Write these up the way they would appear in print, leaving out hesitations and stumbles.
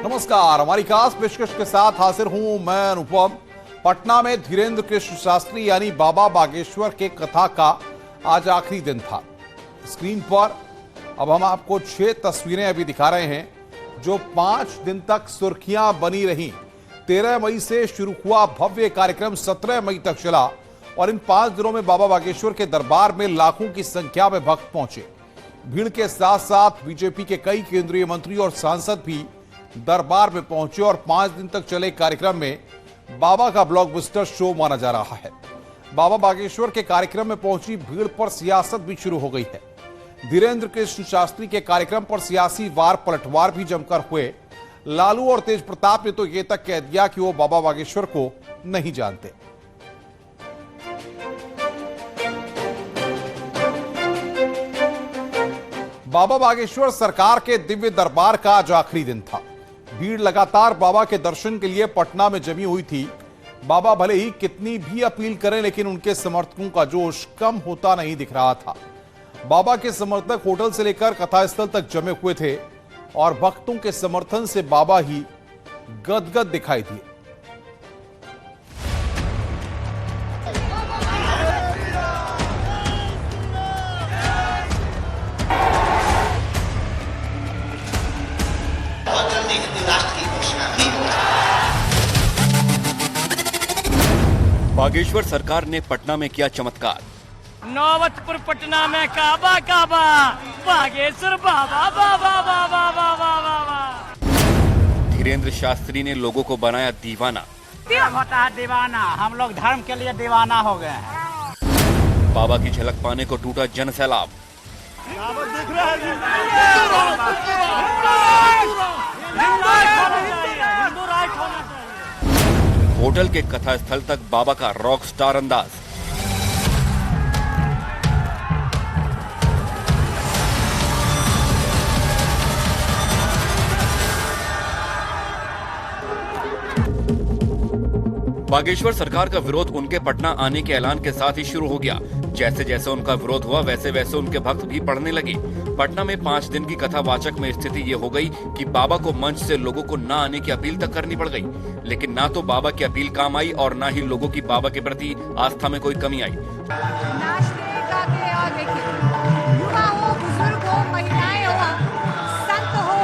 नमस्कार, हमारी खास पेशकश के साथ हाजिर हूं मैं अनुपम। पटना में धीरेन्द्र कृष्ण शास्त्री यानी बाबा बागेश्वर के कथा का आज आखिरी दिन था। स्क्रीन पर अब हम आपको 6 तस्वीरें अभी दिखा रहे हैं जो 5 दिन तक सुर्खियां बनी रहीं। 13 मई से शुरू हुआ भव्य कार्यक्रम 17 मई तक चला और इन 5 दिनों में बाबा बागेश्वर के दरबार में लाखों की संख्या में भक्त पहुंचे। भीड़ के साथ साथ बीजेपी के कई केंद्रीय मंत्री और सांसद भी दरबार में पहुंचे और 5 दिन तक चले कार्यक्रम में बाबा का ब्लॉकबस्टर शो माना जा रहा है। बाबा बागेश्वर के कार्यक्रम में पहुंची भीड़ पर सियासत भी शुरू हो गई है। धीरेन्द्र कृष्ण शास्त्री के कार्यक्रम पर सियासी वार पलटवार भी जमकर हुए। लालू और तेज प्रताप ने तो यह तक कह दिया कि वो बाबा बागेश्वर को नहीं जानते। बाबा बागेश्वर सरकार के दिव्य दरबार का आज आखिरी दिन था। भीड़ लगातार बाबा के दर्शन के लिए पटना में जमी हुई थी। बाबा भले ही कितनी भी अपील करें लेकिन उनके समर्थकों का जोश कम होता नहीं दिख रहा था। बाबा के समर्थक होटल से लेकर कथास्थल तक जमे हुए थे और भक्तों के समर्थन से बाबा ही गदगद दिखाई दिए। बागेश्वर सरकार ने पटना में किया चमत्कार। नौबतपुर पटना में काबा काबा, बागेश्वर बाबा बाबा बाबा बाबा बाबा। धीरेन्द्र शास्त्री ने लोगों को बनाया दीवाना। होता है दीवाना, हम लोग धर्म के लिए दीवाना हो गए हैं। बाबा की झलक पाने को टूटा जन सैलाब। होटल के कथा स्थल तक बाबा का रॉक स्टार अंदाज। बागेश्वर सरकार का विरोध उनके पटना आने के ऐलान के साथ ही शुरू हो गया। जैसे जैसे उनका विरोध हुआ वैसे वैसे उनके भक्त भी पढ़ने लगे। पटना में 5 दिन की कथावाचक में स्थिति ये हो गई कि बाबा को मंच से लोगों को न आने की अपील तक करनी पड़ गई। लेकिन ना तो बाबा की अपील काम आई और ना ही लोगों की बाबा के प्रति आस्था में कोई कमी आई। युवा हो, बुजुर्ग हो, महिलाएं हो, संत हो,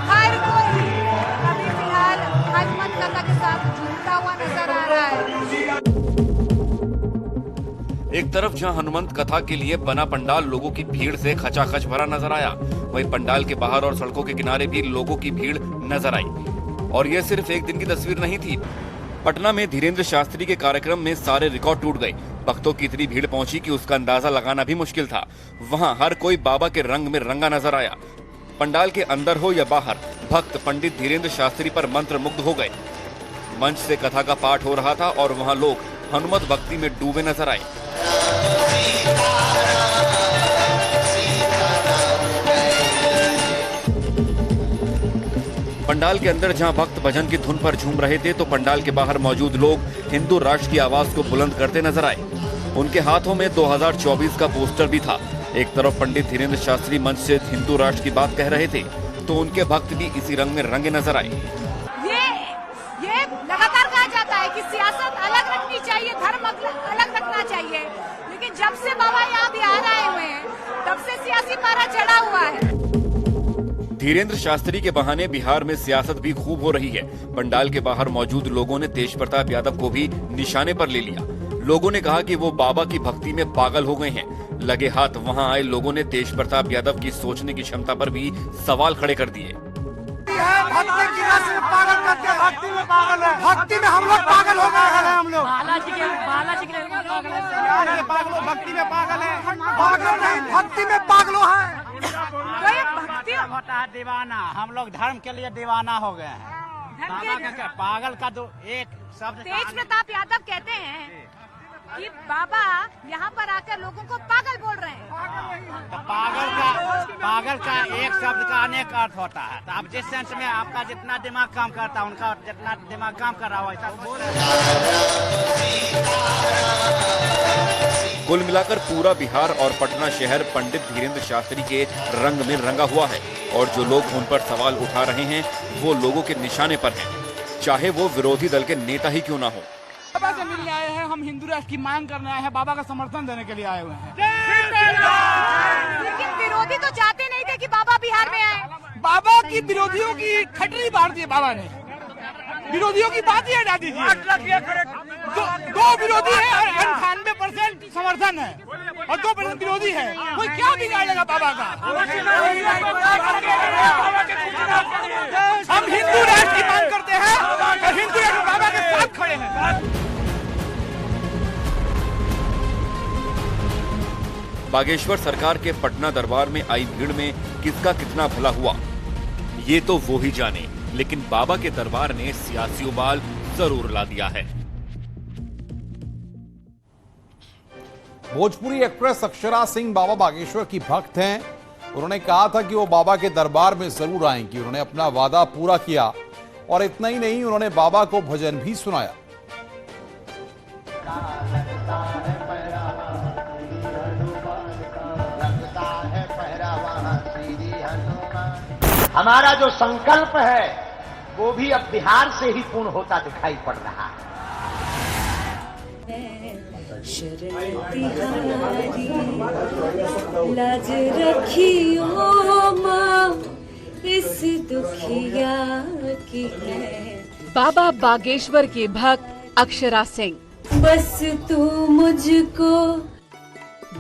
हर कोई अभी फिलहाल हनुमान कथा के साथ जुड़ता हुआ नजर आ रहा है। एक तरफ जहां हनुमंत कथा के लिए बना पंडाल लोगों की भीड़ से खचाखच भरा नजर आया, वहीं पंडाल के बाहर और सड़कों के किनारे भी लोगों की भीड़ नजर आई। और यह सिर्फ एक दिन की तस्वीर नहीं थी। पटना में धीरेन्द्र शास्त्री के कार्यक्रम में सारे रिकॉर्ड टूट गए। भक्तों की इतनी भीड़ पहुंची कि उसका अंदाजा लगाना भी मुश्किल था। वहां हर कोई बाबा के रंग में रंगा नजर आया। पंडाल के अंदर हो या बाहर, भक्त पंडित धीरेन्द्र शास्त्री पर मंत्र मुग्ध हो गए। मंच से कथा का पाठ हो रहा था और वहां लोग हनुमत भक्ति में डूबे नजर आए। पंडाल के अंदर जहां भक्त भजन की धुन पर झूम रहे थे तो पंडाल के बाहर मौजूद लोग हिंदू राष्ट्र की आवाज को बुलंद करते नजर आए। उनके हाथों में 2024 का पोस्टर भी था। एक तरफ पंडित धीरेन्द्र शास्त्री मंच से हिंदू राष्ट्र की बात कह रहे थे तो उनके भक्त भी इसी रंग में रंगे नजर आए। ये लगातार कहा जाता है कि सियासत अलग रखनी चाहिए, धर्म अलग रखना चाहिए, लेकिन जब से बाबा यहाँ बिहार आए हुए हैं तब से सियासी पारा चढ़ा हुआ है। धीरेन्द्र शास्त्री के बहाने बिहार में सियासत भी खूब हो रही है। पंडाल के बाहर मौजूद लोगों ने तेज प्रताप यादव को भी निशाने पर ले लिया। लोगों ने कहा कि वो बाबा की भक्ति में पागल हो गए हैं। लगे हाथ वहां आए लोगों ने तेज प्रताप यादव की सोचने की क्षमता पर भी सवाल खड़े कर दिए। भक्ति की रस में पागल करते हैं, भक्ति में पागल है, भक्ति में हम लोग पागल हो गए हैं। हम लोग बालाजी के पागल है, पागल भक्ति में पागल है, पागल नहीं भक्ति में पागलों है। भक्ति होता है दीवाना, हम लोग धर्म के लिए दीवाना हो गए हैं। पागल का तो एक शब्द तेज प्रताप यादव कहते हैं कि बाबा यहाँ पर आकर लोगों को पागल बोल रहे हैं। तो पागल पागल का एक शब्द का अनेक अर्थ होता है। तो आप जिस सेंस में आपका जितना दिमाग काम करता है, उनका जितना दिमाग काम कर रहा हो ऐसा बोल रहे हैं। कुल मिलाकर पूरा बिहार और पटना शहर पंडित धीरेन्द्र शास्त्री के रंग में रंगा हुआ है और जो लोग उन पर सवाल उठा रहे हैं वो लोगों के निशाने पर हैं, चाहे वो विरोधी दल के नेता ही क्यों ना हो। बाबा से मिलने आए हैं, हम हिंदू राष्ट्र की मांग करने आए हैं, बाबा का समर्थन देने के लिए आए हुए हैं। लेकिन विरोधी तो चाहते नहीं थे कि बाबा बिहार में आए। बाबा की विरोधियों की खटरी बांट दी बाबा ने, विरोधियों की बात ही हटा दीजिए। दो विरोधी है और 98% समर्थन है और 2% विरोधी है, कोई क्या बिगाड़ेगा बाबा का। हम हिंदू राष्ट्र की मांग करते हैं और हिंदू राष्ट्र बाबा के साथ खड़े हैं। बागेश्वर सरकार के पटना दरबार में आई भीड़ में किसका कितना भला हुआ ये तो वो ही जाने, लेकिन बाबा के दरबार ने सियासी उबाल जरूर ला दिया है। भोजपुरी एक्ट्रेस अक्षरा सिंह बाबा बागेश्वर की भक्त हैं। उन्होंने कहा था कि वो बाबा के दरबार में जरूर आएंगी। उन्होंने अपना वादा पूरा किया और इतना ही नहीं, उन्होंने बाबा को भजन भी सुनाया। हमारा जो संकल्प है वो भी अब बिहार से ही पूर्ण होता दिखाई पड़ रहा है। लाज रखियो माँ इस दुखिया की है। बाबा बागेश्वर की भक्त अक्षरा सिंह बस तू मुझको।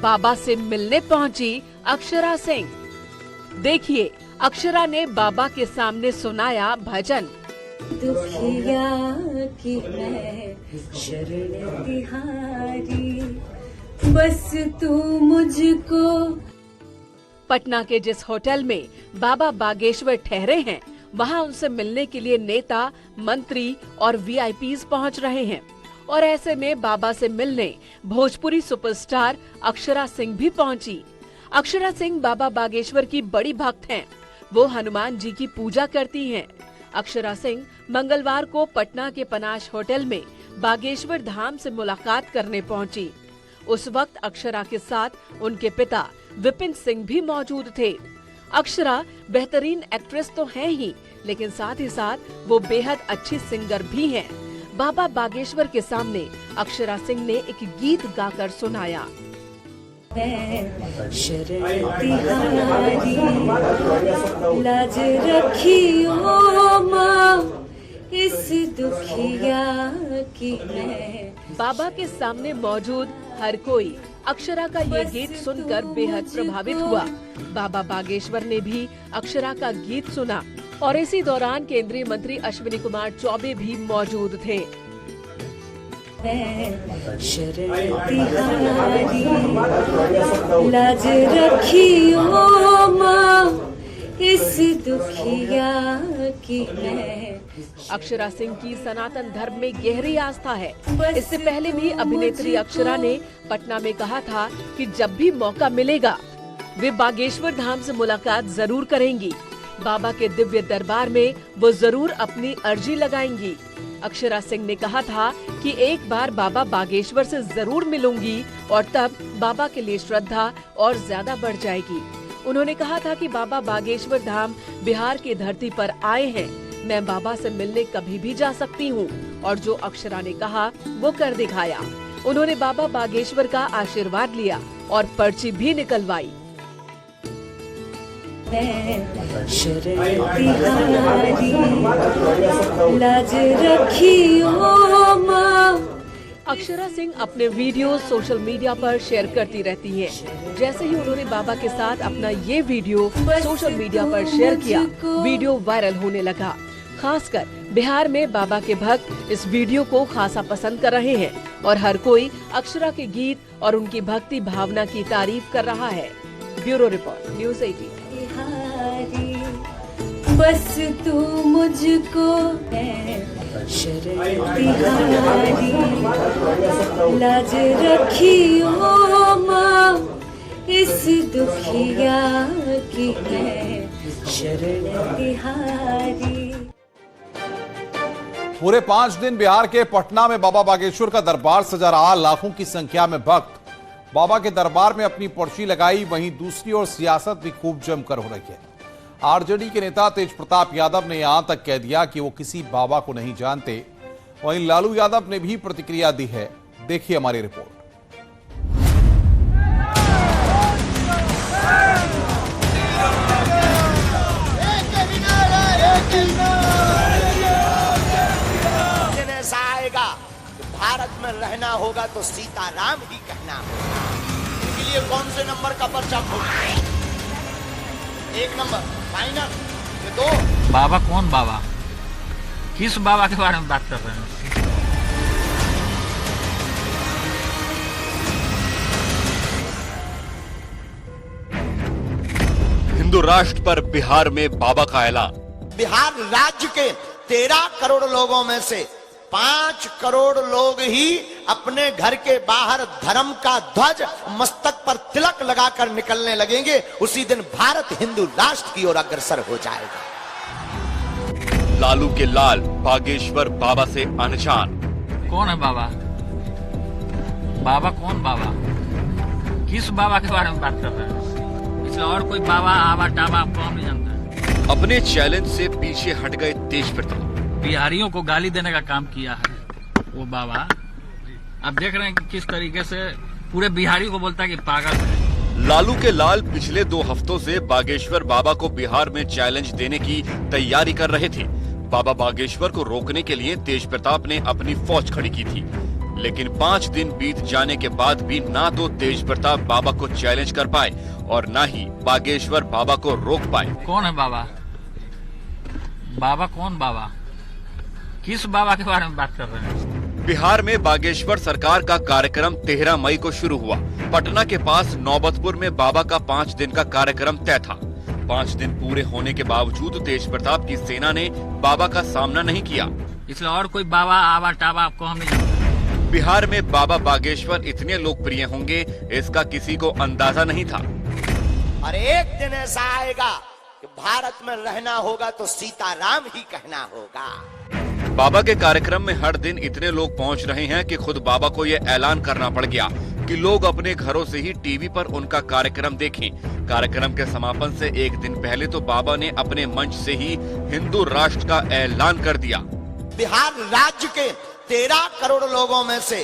बाबा से मिलने पहुंची अक्षरा सिंह। देखिए, अक्षरा ने बाबा के सामने सुनाया भजन। दुखिया की है शरण तिहारी बस तू मुझको। पटना के जिस होटल में बाबा बागेश्वर ठहरे हैं, वहां उनसे मिलने के लिए नेता, मंत्री और वीआईपीज पहुंच रहे हैं। और ऐसे में बाबा से मिलने भोजपुरी सुपरस्टार अक्षरा सिंह भी पहुंची। अक्षरा सिंह बाबा बागेश्वर की बड़ी भक्त हैं। वो हनुमान जी की पूजा करती हैं। अक्षरा सिंह मंगलवार को पटना के पनाश होटल में बागेश्वर धाम से मुलाकात करने पहुंची। उस वक्त अक्षरा के साथ उनके पिता विपिन सिंह भी मौजूद थे। अक्षरा बेहतरीन एक्ट्रेस तो हैं ही, लेकिन साथ ही साथ वो बेहद अच्छी सिंगर भी हैं। बाबा बागेश्वर के सामने अक्षरा सिंह ने एक गीत गाकर सुनाया। शरण तिहारी लाज रखियो माँ इस दुखिया की है। बाबा के सामने मौजूद हर कोई अक्षरा का ये गीत सुनकर बेहद प्रभावित हुआ। बाबा बागेश्वर ने भी अक्षरा का गीत सुना और इसी दौरान केंद्रीय मंत्री अश्विनी कुमार चौबे भी मौजूद थे। शरण तिहारी लाज रखियो माँ इस दुखिया की है। अक्षरा सिंह की सनातन धर्म में गहरी आस्था है। इससे पहले भी अभिनेत्री अक्षरा ने पटना में कहा था कि जब भी मौका मिलेगा वे बागेश्वर धाम से मुलाकात जरूर करेंगी। बाबा के दिव्य दरबार में वो जरूर अपनी अर्जी लगाएंगी। अक्षरा सिंह ने कहा था कि एक बार बाबा बागेश्वर से जरूर मिलूंगी और तब बाबा के लिए श्रद्धा और ज्यादा बढ़ जाएगी। उन्होंने कहा था कि बाबा बागेश्वर धाम बिहार की धरती पर आए हैं। मैं बाबा से मिलने कभी भी जा सकती हूँ और जो अक्षरा ने कहा वो कर दिखाया। उन्होंने बाबा बागेश्वर का आशीर्वाद लिया और पर्ची भी निकलवाई। शरण तिहारी लाज रखियो माँ। अक्षरा सिंह अपने वीडियो सोशल मीडिया पर शेयर करती रहती हैं। जैसे ही उन्होंने बाबा के साथ अपना ये वीडियो सोशल मीडिया पर शेयर किया, वीडियो वायरल होने लगा। खासकर बिहार में बाबा के भक्त इस वीडियो को खासा पसंद कर रहे हैं और हर कोई अक्षरा के गीत और उनकी भक्ति भावना की तारीफ कर रहा है। Bureau report, news 18। बस तू मुझको शरण तिहारी लाज रखियो माँ इस दुखिया की है शरण तिहारी। पूरे 5 दिन बिहार के पटना में बाबा बागेश्वर का दरबार सजा रहा। लाखों की संख्या में भक्त बाबा के दरबार में अपनी पर्ची लगाई। वहीं दूसरी ओर सियासत भी खूब जमकर हो रही है। आरजेडी के नेता तेज प्रताप यादव ने यहां तक कह दिया कि वो किसी बाबा को नहीं जानते। वहीं लालू यादव ने भी प्रतिक्रिया दी है। देखिए हमारी रिपोर्ट। ऐसा आएगा कि भारत में रहना होगा तो सीताराम ही कहना होगा। इनके लिए कौन से नंबर का पर्चा खोलना? 1 नंबर फाइनल, 2। बाबा कौन बाबा? किस बाबा के बारे में बात कर रहे हैं? हिंदू राष्ट्र पर बिहार में बाबा का ऐलान। बिहार राज्य के 13 करोड़ लोगों में से 5 करोड़ लोग ही अपने घर के बाहर धर्म का ध्वज मस्तक पर तिलक लगाकर निकलने लगेंगे। उसी दिन भारत हिंदू राष्ट्र की ओर अग्रसर हो जाएगा। लालू के लाल बागेश्वर बाबा से अनजान। कौन है बाबा? बाबा कौन बाबा? किस बाबा के बारे में बात कर रहे हैं? इसलिए और कोई बाबा आवा टाबा आपको हम नहीं जानते। अपने चैलेंज से पीछे हट गए तेज प्रताप। बिहारियों को गाली देने का काम किया है वो बाबा। अब देख रहे हैं कि किस तरीके से पूरे बिहारी को बोलता है कि पागल है। लालू के लाल पिछले 2 हफ्तों से बागेश्वर बाबा को बिहार में चैलेंज देने की तैयारी कर रहे थे। बाबा बागेश्वर को रोकने के लिए तेज प्रताप ने अपनी फौज खड़ी की थी। लेकिन 5 दिन बीत जाने के बाद भी ना तो तेज प्रताप बाबा को चैलेंज कर पाए और ना ही बागेश्वर बाबा को रोक पाए। कौन है बाबा? बाबा कौन बाबा? किस बाबा के बारे में बात कर रहे हैं? बिहार में बागेश्वर सरकार का कार्यक्रम 13 मई को शुरू हुआ। पटना के पास नौबतपुर में बाबा का 5 दिन का कार्यक्रम तय था। 5 दिन पूरे होने के बावजूद तेज प्रताप की सेना ने बाबा का सामना नहीं किया। इसलिए और कोई बाबा आवा टाबा आपको हम नहीं जानते। बिहार में बाबा बागेश्वर इतने लोकप्रिय होंगे इसका किसी को अंदाजा नहीं था। और एक दिन ऐसा आएगा कि भारत में रहना होगा तो सीताराम ही कहना होगा। बाबा के कार्यक्रम में हर दिन इतने लोग पहुंच रहे हैं कि खुद बाबा को यह ऐलान करना पड़ गया कि लोग अपने घरों से ही टीवी पर उनका कार्यक्रम देखें। कार्यक्रम के समापन से एक दिन पहले तो बाबा ने अपने मंच से ही हिंदू राष्ट्र का ऐलान कर दिया। बिहार राज्य के 13 करोड़ लोगों में से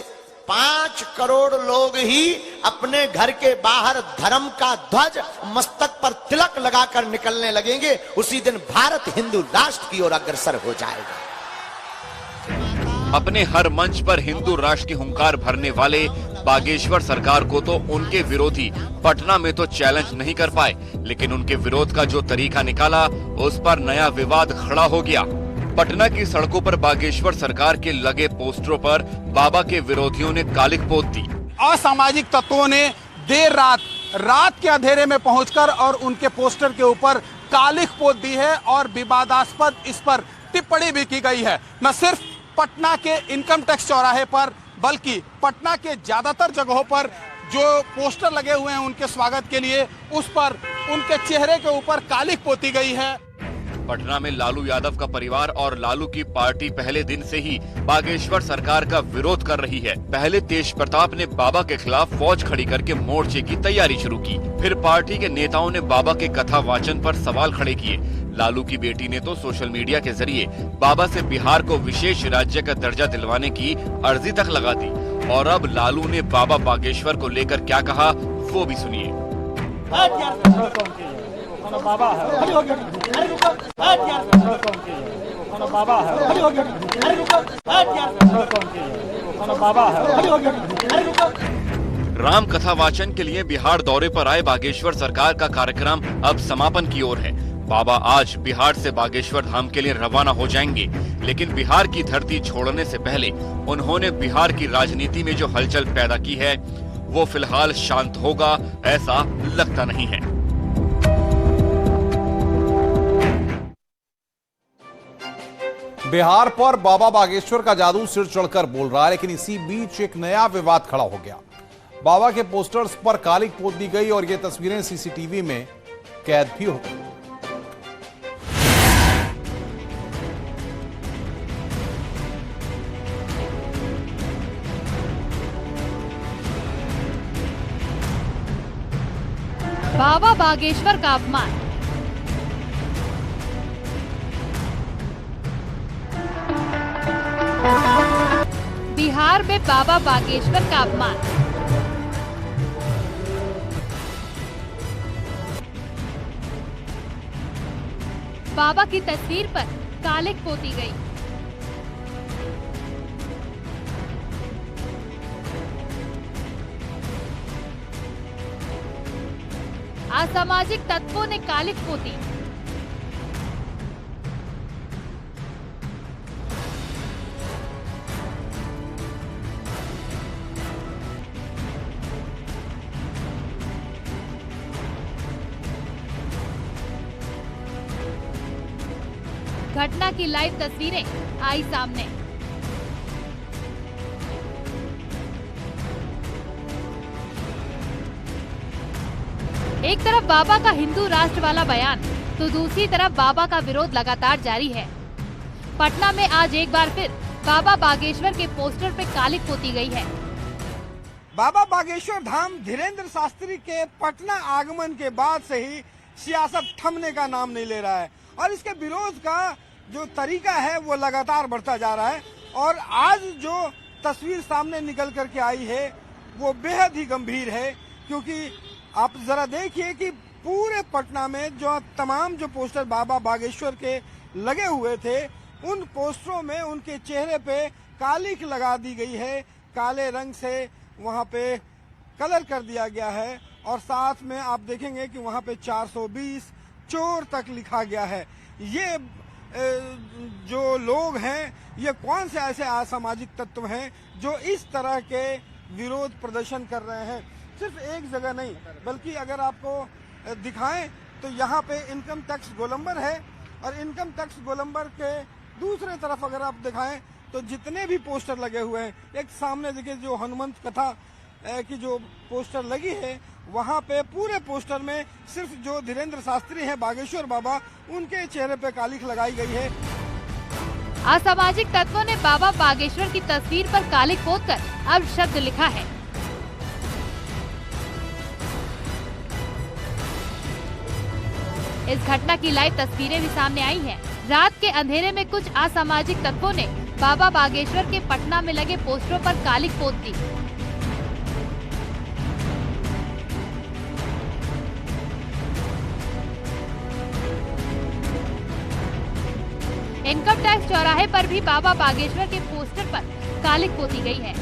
5 करोड़ लोग ही अपने घर के बाहर धर्म का ध्वज मस्तक पर तिलक लगाकर निकलने लगेंगे। उसी दिन भारत हिंदू राष्ट्र की ओर अग्रसर हो जाएगा। अपने हर मंच पर हिंदू राष्ट्र की हुंकार भरने वाले बागेश्वर सरकार को तो उनके विरोधी पटना में तो चैलेंज नहीं कर पाए, लेकिन उनके विरोध का जो तरीका निकाला उस पर नया विवाद खड़ा हो गया। पटना की सड़कों पर बागेश्वर सरकार के लगे पोस्टरों पर बाबा के विरोधियों ने कालिख पोत दी। असामाजिक तत्वों ने देर रात के अंधेरे में पहुंचकर और उनके पोस्टर के ऊपर कालिख पोत दी है और विवादास्पद इस पर टिप्पणी भी की गई है। न सिर्फ पटना के इनकम टैक्स चौराहे पर बल्कि पटना के ज्यादातर जगहों पर जो पोस्टर लगे हुए हैं उनके स्वागत के लिए, उस पर उनके चेहरे के ऊपर कालिख पोती गई है। पटना में लालू यादव का परिवार और लालू की पार्टी पहले दिन से ही बागेश्वर सरकार का विरोध कर रही है। पहले तेज प्रताप ने बाबा के खिलाफ फौज खड़ी करके मोर्चे की तैयारी शुरू की। फिर पार्टी के नेताओं ने बाबा के कथा वाचन पर सवाल खड़े किए। लालू की बेटी ने तो सोशल मीडिया के जरिए बाबा से बिहार को विशेष राज्य का दर्जा दिलवाने की अर्जी तक लगा दी। और अब लालू ने बाबा बागेश्वर को लेकर क्या कहा वो भी सुनिए। राम कथा वाचन के लिए बिहार दौरे पर आए बागेश्वर सरकार का कार्यक्रम अब समापन की ओर है। बाबा आज बिहार से बागेश्वर धाम के लिए रवाना हो जाएंगे, लेकिन बिहार की धरती छोड़ने से पहले उन्होंने बिहार की राजनीति में जो हलचल पैदा की है वो फिलहाल शांत होगा ऐसा लगता नहीं है। बिहार पर बाबा बागेश्वर का जादू सिर चढ़कर बोल रहा है, लेकिन इसी बीच एक नया विवाद खड़ा हो गया। बाबा के पोस्टर्स पर कालिक पोत दी गई और ये तस्वीरें सीसीटीवी में कैद भी हो गई। बाबा बागेश्वर का अपमान। बिहार में बाबा बागेश्वर का अपमान। बाबा की तस्वीर पर कालिक पोती गई। असामाजिक तत्वों ने कालिक पोती। घटना की लाइव तस्वीरें आई सामने। एक तरफ बाबा का हिंदू राष्ट्र वाला बयान तो दूसरी तरफ बाबा का विरोध लगातार जारी है। पटना में आज एक बार फिर बाबा बागेश्वर के पोस्टर पे कालिक पोती गई है। बाबा बागेश्वर धाम धीरेन्द्र शास्त्री के पटना आगमन के बाद से ही सियासत थमने का नाम नहीं ले रहा है और इसके विरोध का जो तरीका है वो लगातार बढ़ता जा रहा है। और आज जो तस्वीर सामने निकल करके आई है वो बेहद ही गंभीर है, क्योंकि आप जरा देखिए कि पूरे पटना में जो तमाम जो पोस्टर बाबा बागेश्वर के लगे हुए थे उन पोस्टरों में उनके चेहरे पे कालिक लगा दी गई है। काले रंग से वहां पे कलर कर दिया गया है और साथ में आप देखेंगे कि वहां पे 420 चोर तक लिखा गया है। ये जो लोग हैं ये कौन से ऐसे असामाजिक तत्व हैं जो इस तरह के विरोध प्रदर्शन कर रहे हैं। सिर्फ एक जगह नहीं बल्कि अगर आपको दिखाएं तो यहाँ पे इनकम टैक्स गोलंबर है और इनकम टैक्स गोलंबर के दूसरे तरफ अगर आप दिखाएं तो जितने भी पोस्टर लगे हुए हैं, एक सामने देखिए जो हनुमंत कथा की जो पोस्टर लगी है वहाँ पे पूरे पोस्टर में सिर्फ जो धीरेन्द्र शास्त्री हैं बागेश्वर बाबा उनके चेहरे पे कालिक लगाई गई है। असामाजिक तत्वों ने बाबा बागेश्वर की तस्वीर पर कालिक पोतकर अब शब्द लिखा है। इस घटना की लाइव तस्वीरें भी सामने आई हैं। रात के अंधेरे में कुछ असामाजिक तत्वों ने बाबा बागेश्वर के पटना में लगे पोस्टरों पर कालिक पोत दी। इनकम टैक्स चौराहे पर भी बाबा बागेश्वर के पोस्टर पर कालिक पोती गई है।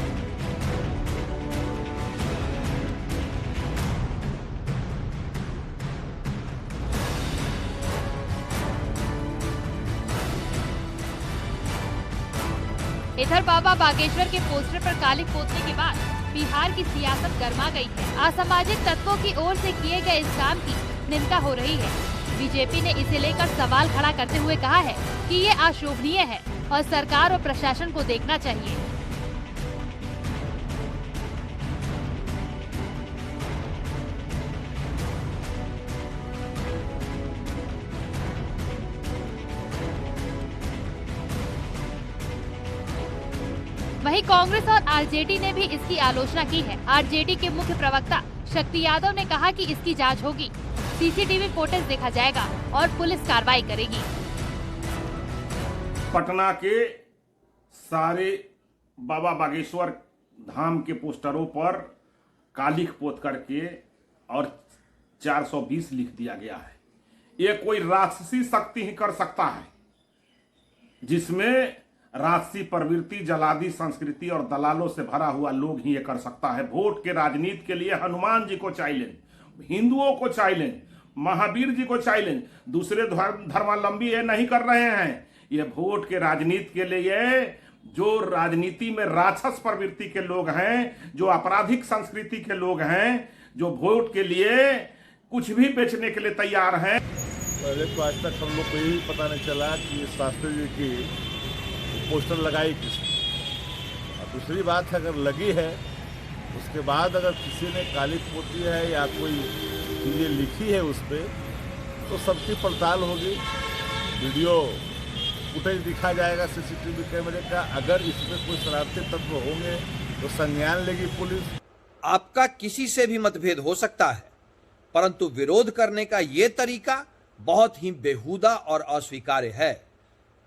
इधर बाबा बागेश्वर के पोस्टर पर कालिक पोतने के बाद बिहार की सियासत गर्मा गई है। असामाजिक तत्वों की ओर से किए गए इस काम की निंदा हो रही है। बीजेपी ने इसे लेकर सवाल खड़ा करते हुए कहा है कि ये अशोभनीय है और सरकार और प्रशासन को देखना चाहिए। वहीं कांग्रेस और आरजेडी ने भी इसकी आलोचना की है। आरजेडी के मुख्य प्रवक्ता शक्ति यादव ने कहा कि इसकी जांच होगी, सीसीटीवी फुटेज देखा जाएगा और पुलिस कार्रवाई करेगी। पटना के सारे बाबा बागेश्वर धाम के पोस्टरों पर कालिक पोत करके और 420 लिख दिया गया है। ये कोई राक्षसी शक्ति ही कर सकता है, जिसमें राक्षसी प्रवृत्ति, जलादी संस्कृति और दलालों से भरा हुआ लोग ही ये कर सकता है। वोट के राजनीति के लिए हनुमान जी को चैलेंज, हिंदुओं को चैलेंज, महावीर जी को चैलेंज। दूसरे धर्मावलंबी ये नहीं कर रहे हैं। ये वोट के राजनीति के लिए जो राजनीति में राक्षस प्रवृत्ति के लोग हैं, जो आपराधिक संस्कृति के लोग हैं, जो वोट के लिए कुछ भी बेचने के लिए तैयार हैं। पहले तो आज तक हम लोग को यही पता नहीं चला कि शास्त्री जी की पोस्टर लगाई किसने। और दूसरी बात अगर लगी है उसके बाद अगर किसी ने काली पोती है या कोई चीज़ें लिखी है उस पर तो सबकी पड़ताल होगी। वीडियो फुटेज दिखा जाएगा सीसीटीवी कैमरे का। अगर इसमें कोई शरारती तत्व होंगे तो संज्ञान लेगी पुलिस। आपका किसी से भी मतभेद हो सकता है, परंतु विरोध करने का ये तरीका बहुत ही बेहुदा और अस्वीकार्य है।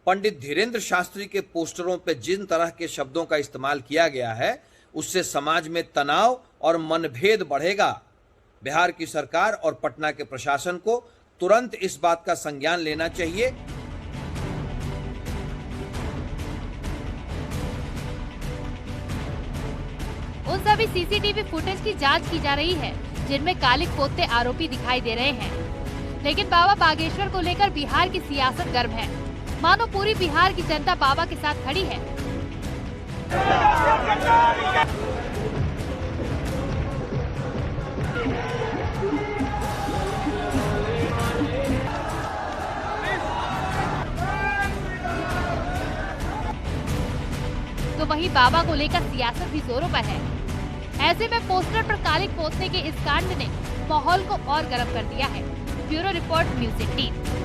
पंडित धीरेन्द्र शास्त्री के पोस्टरों पर जिन तरह के शब्दों का इस्तेमाल किया गया है, उससे समाज में तनाव और मनभेद बढ़ेगा। बिहार की सरकार और पटना के प्रशासन को तुरंत इस बात का संज्ञान लेना चाहिए। उन सभी सीसीटीवी फुटेज की जांच की जा रही है जिनमें कालिक पोते आरोपी दिखाई दे रहे हैं। लेकिन बाबा बागेश्वर को लेकर बिहार की सियासत गर्म है। मानो पूरी बिहार की जनता बाबा के साथ खड़ी है। तो वहीं बाबा को लेकर सियासत भी जोरों पर है। ऐसे में पोस्टर पर कालिक पोतने के इस कांड ने माहौल को और गर्म कर दिया है। Bureau report, news 18।